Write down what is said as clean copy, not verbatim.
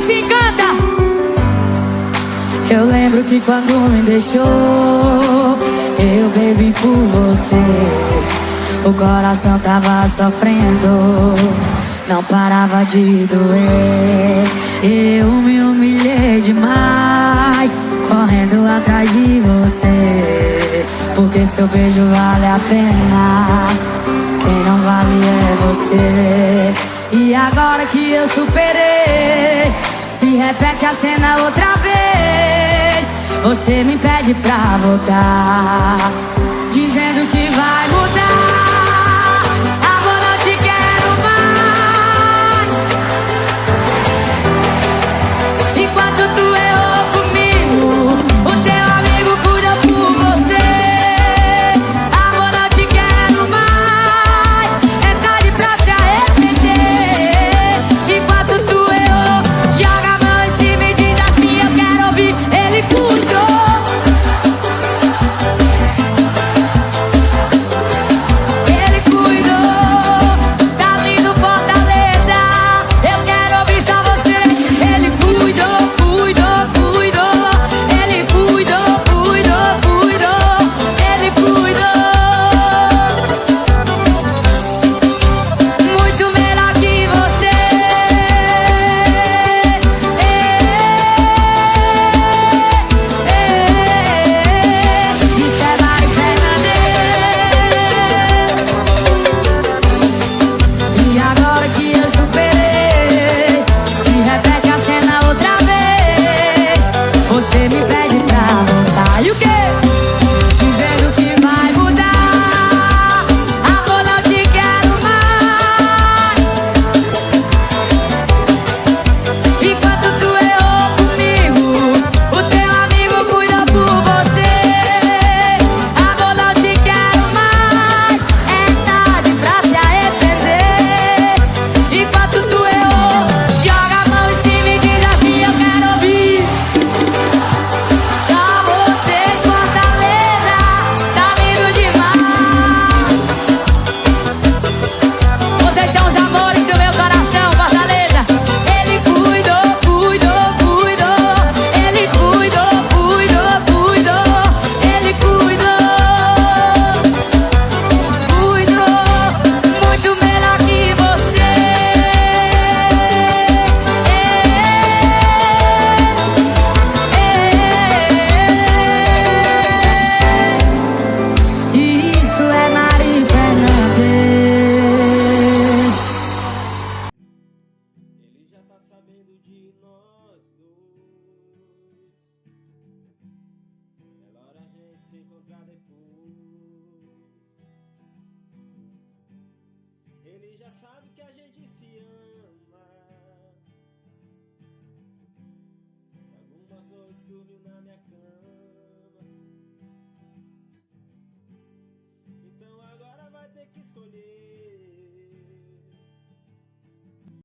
assim, canta. Eu lembro que quando me deixou, eu bebi por você. O coração tava sofrendo, não parava de doer. Eu me humilhei demais, correndo atrás de você. Porque seu beijo vale a pena, quem não vale é você. E agora que eu superei, se repete a cena outra vez. Você me pede pra voltar, dizendo que vai mudar. Amor, não te quero mais. Enquanto tu errou comigo, o teu amigo cuida por você. Amor, não te quero mais. É tarde pra se arrepender. Enquanto tu errou, joga a mão em cima e diz assim: eu quero ouvir. Ele cuidou. Ele cuidou. Tá lindo Fortaleza. Eu quero ouvir só vocês. Ele cuidou, cuidou, cuidou. Ele cuidou, cuidou, cuidou. Ele cuidou. Muito melhor que você. Isso é Mari Fernandes. E agora que eu superei, se repete a cena outra vez. Você me pede pra voltar. E o quê? Dizendo que vai mudar. Amor, não te quero mais. Enquanto tu errou comigo, o teu amigo cuida por você. Amor, não te quero mais. É tarde pra se arrepender. Enquanto tu errou, joga a mão em cima e diz assim: eu quero ouvir. Só você, Fortaleza, tá lindo demais. Vocês são os amores do meu coração, Fortaleza. Ele cuidou, cuidou, cuidou. Ele cuidou, cuidou, cuidou. Ele cuidou. Cuidou muito melhor que você. Isso é Mari Fernandes. Ele já tá sabendo de nós dois. Melhor a gente se encontrar depois. Ele já sabe que a gente